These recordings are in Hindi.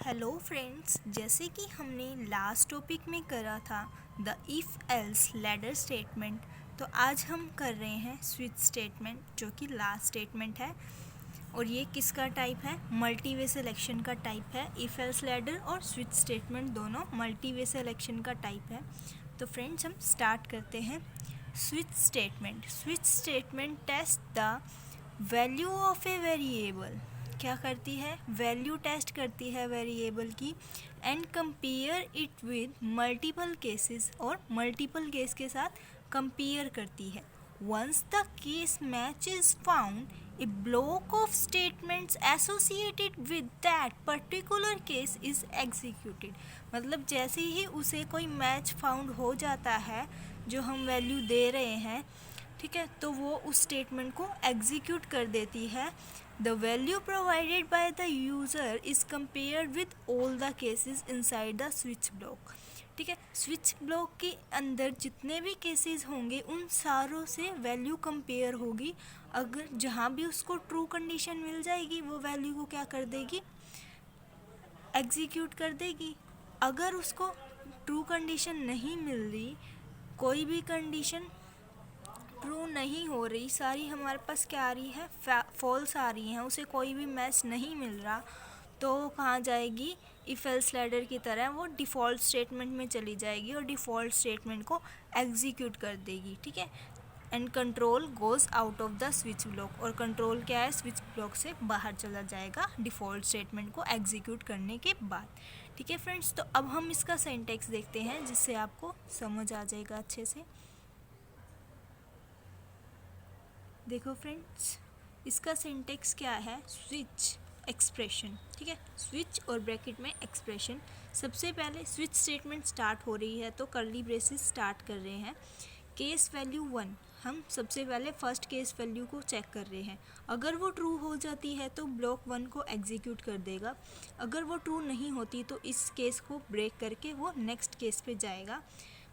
हेलो फ्रेंड्स, जैसे कि हमने लास्ट टॉपिक में करा था the if else ladder statement, तो आज हम कर रहे हैं स्विच स्टेटमेंट जो कि लास्ट स्टेटमेंट है। और ये किसका टाइप है? मल्टी वे सिलेक्शन का टाइप है। इफ़ एल्स लैडर और स्विच स्टेटमेंट दोनों मल्टी वे सिलेक्शन का टाइप है। तो फ्रेंड्स हम स्टार्ट करते हैं। Switch statement test the value of a variable. क्या करती है? वैल्यू टेस्ट करती है वेरिएबल की and compare it with multiple cases, और मल्टीपल केस के साथ कंपेयर करती है। Once the case match is found, a block of statements associated with that particular case is executed. मतलब जैसे ही उसे कोई मैच फाउंड हो जाता है जो हम वैल्यू दे रहे हैं, ठीक है, तो वो उस स्टेटमेंट को एग्जीक्यूट कर देती है। The value provided by the user is compared with all the cases inside the switch block. ठीक है, स्विच ब्लॉक के अंदर जितने भी केसेस होंगे उन सारों से वैल्यू कंपेयर होगी। अगर जहाँ भी उसको ट्रू कंडीशन मिल जाएगी वो वैल्यू को क्या कर देगी? एग्जीक्यूट कर देगी। अगर उसको ट्रू कंडीशन नहीं मिल रही, कोई भी कंडीशन ट्रू नहीं हो रही, सारी हमारे पास क्या आ रही है? फॉल्स आ रही हैं, उसे कोई भी मैच नहीं मिल रहा, तो कहाँ जाएगी? इफ एल्स लैडर की तरह वो डिफ़ॉल्ट स्टेटमेंट में चली जाएगी और डिफ़ॉल्ट स्टेटमेंट को एग्जीक्यूट कर देगी। ठीक है, and control goes out of the switch block. और कंट्रोल क्या है? स्विच ब्लॉक से बाहर चला जाएगा डिफ़ॉल्ट स्टेटमेंट को एग्जीक्यूट करने के बाद। ठीक है फ्रेंड्स, तो अब हम इसका सिंटैक्स देखते हैं जिससे आपको समझ आ जाएगा अच्छे से। देखो फ्रेंड्स, इसका सिंटेक्स क्या है? Switch expression. ठीक है, स्विच और ब्रैकेट में एक्सप्रेशन। सबसे पहले स्विच स्टेटमेंट स्टार्ट हो रही है तो कर्ली ब्रेसेस स्टार्ट कर रहे हैं। केस वैल्यू 1, हम सबसे पहले फर्स्ट केस वैल्यू को चेक कर रहे हैं। अगर वो ट्रू हो जाती है तो ब्लॉक 1 को एग्जीक्यूट कर देगा। अगर वो ट्रू नहीं होती तो इस केस को ब्रेक करके वो नेक्स्ट केस पे जाएगा,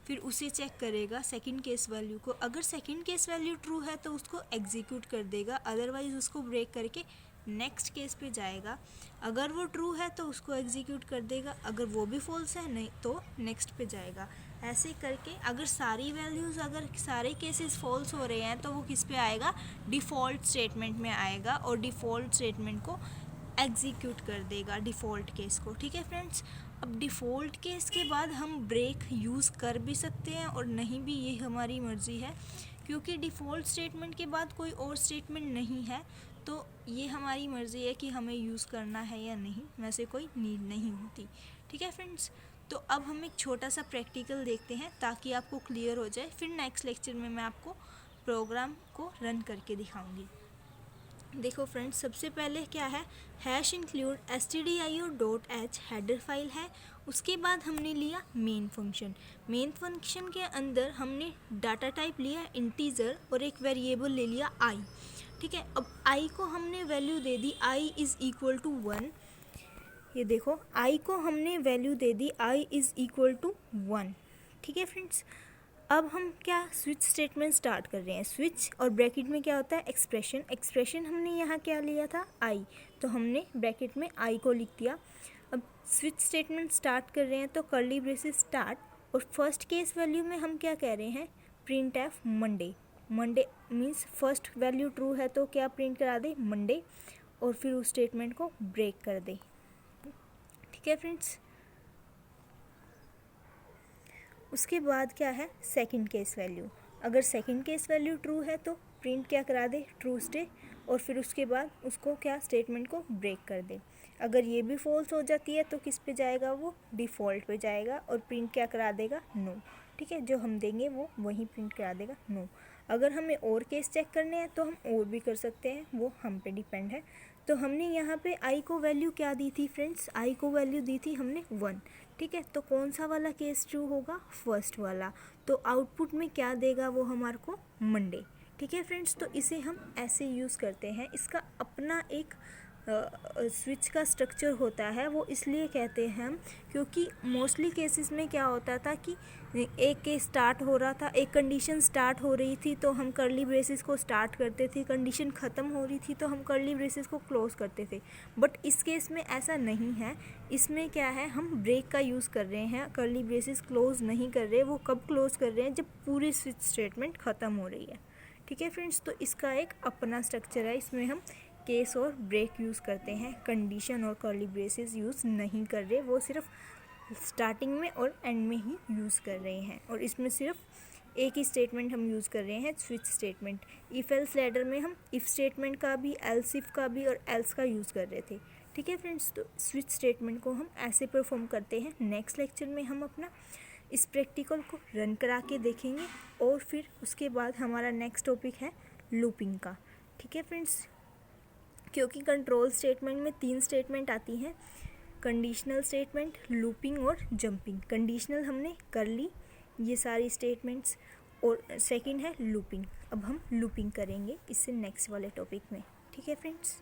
फिर उसे चेक करेगा सेकंड केस वैल्यू को। अगर सेकंड केस वैल्यू ट्रू है तो उसको एग्जीक्यूट कर देगा, अदरवाइज उसको ब्रेक करके नेक्स्ट केस पे जाएगा। अगर वो ट्रू है तो उसको एग्जीक्यूट कर देगा, अगर वो भी फॉल्स है नहीं तो नेक्स्ट पे जाएगा। ऐसे करके अगर सारी वैल्यूज़, अगर सारे केसेस फॉल्स हो रहे हैं तो वो किस पे आएगा? डिफ़ॉल्ट स्टेटमेंट में आएगा और डिफ़ॉल्ट स्टेटमेंट को एग्जीक्यूट कर देगा, डिफ़ॉल्ट केस को। ठीक है फ्रेंड्स, अब डिफ़ॉल्ट केस के बाद हम ब्रेक यूज़ कर भी सकते हैं और नहीं भी, ये हमारी मर्ज़ी है, क्योंकि डिफ़ॉल्ट स्टेटमेंट के बाद कोई और स्टेटमेंट नहीं है, तो ये हमारी मर्ज़ी है कि हमें यूज़ करना है या नहीं, वैसे कोई नीड नहीं होती। ठीक है फ्रेंड्स, तो अब हम एक छोटा सा प्रैक्टिकल देखते हैं ताकि आपको क्लियर हो जाए। फिर नेक्स्ट लेक्चर में मैं आपको प्रोग्राम को रन करके दिखाऊंगी। देखो फ्रेंड्स, सबसे पहले क्या है? Hash include stdio.h header file है। उसके बाद हमने लिया मेन फंक्शन। मेन फंक्शन के अंदर हमने डाटा टाइप लिया इंटीजर और एक वेरिएबल ले लिया i। ठीक है, अब i को हमने वैल्यू दे दी i इज़ इक्वल टू 1। ये देखो, i को हमने वैल्यू दे दी i इज़ इक्वल टू 1। ठीक है फ्रेंड्स, अब हम क्या स्विच स्टेटमेंट स्टार्ट कर रहे हैं। स्विच और ब्रैकेट में क्या होता है? एक्सप्रेशन हमने यहाँ क्या लिया था? आई, तो हमने ब्रैकेट में आई को लिख दिया। अब स्विच स्टेटमेंट स्टार्ट कर रहे हैं तो कर्ली ब्रेसेस स्टार्ट, और फर्स्ट केस वैल्यू में हम क्या कह रहे हैं? Print F Monday. Monday means first value true है तो क्या प्रिंट करा दे? मंडे, और फिर उस स्टेटमेंट को ब्रेक कर दे। ठीक है फ्रेंड्स, उसके बाद क्या है? Second case value. अगर सेकंड केस वैल्यू ट्रू है तो प्रिंट क्या करा दे? ट्रू स्टे, और फिर उसके बाद उसको क्या? स्टेटमेंट को ब्रेक कर दे। अगर ये भी फॉल्स हो जाती है तो किस पे जाएगा? वो डिफ़ॉल्ट पे जाएगा और प्रिंट क्या करा देगा? नो। ठीक है, जो हम देंगे वो वहीं प्रिंट करा देगा, नो। अगर हमें और केस चेक करने हैं तो हम और भी कर सकते हैं, वो हम पे डिपेंड है। तो हमने यहाँ पे आई को वैल्यू क्या दी थी फ्रेंड्स? आई को वैल्यू दी थी हमने 1। ठीक है, तो कौन सा वाला केस ट्रू होगा? फर्स्ट वाला। तो आउटपुट में क्या देगा वो हमारे को? मंडे। ठीक है फ्रेंड्स, तो इसे हम ऐसे यूज़ करते हैं। इसका अपना एक स्विच का स्ट्रक्चर होता है वो इसलिए कहते हैं हम, क्योंकि मोस्टली केसेस में क्या होता था कि एक केस स्टार्ट हो रहा था, एक कंडीशन स्टार्ट हो रही थी तो हम कर्ली ब्रेसेस को स्टार्ट करते थे, कंडीशन ख़त्म हो रही थी तो हम कर्ली ब्रेसेस को क्लोज़ करते थे। बट इस केस में ऐसा नहीं है। इसमें क्या है, हम ब्रेक का यूज़ कर रहे हैं, कर्ली ब्रेसेस क्लोज़ नहीं कर रहे। वो कब क्लोज़ कर रहे हैं, जब पूरी स्विच स्टेटमेंट ख़त्म हो रही है। ठीक है फ्रेंड्स, तो इसका एक अपना स्ट्रक्चर है। इसमें हम केस और ब्रेक यूज़ करते हैं, कंडीशन और कर्ली ब्रेसेस यूज़ नहीं कर रहे। वो सिर्फ स्टार्टिंग में और एंड में ही यूज़ कर रहे हैं। और इसमें सिर्फ एक ही स्टेटमेंट हम यूज़ कर रहे हैं, switch statement. If else ladder में हम इफ़ स्टेटमेंट का भी, एल्स इफ का भी और एल्स का यूज़ कर रहे थे। ठीक है फ्रेंड्स, तो स्विच स्टेटमेंट को हम ऐसे परफॉर्म करते हैं। नेक्स्ट लेक्चर में हम अपना इस प्रैक्टिकल को रन करा के देखेंगे और फिर उसके बाद हमारा नेक्स्ट टॉपिक है लूपिंग का। ठीक है फ्रेंड्स, क्योंकि कंट्रोल स्टेटमेंट में 3 स्टेटमेंट आती हैं, कंडीशनल स्टेटमेंट, लूपिंग और जंपिंग। कंडीशनल हमने कर ली ये सारी स्टेटमेंट्स, और सेकंड है लूपिंग। अब हम लूपिंग करेंगे इससे नेक्स्ट वाले टॉपिक में। ठीक है फ्रेंड्स।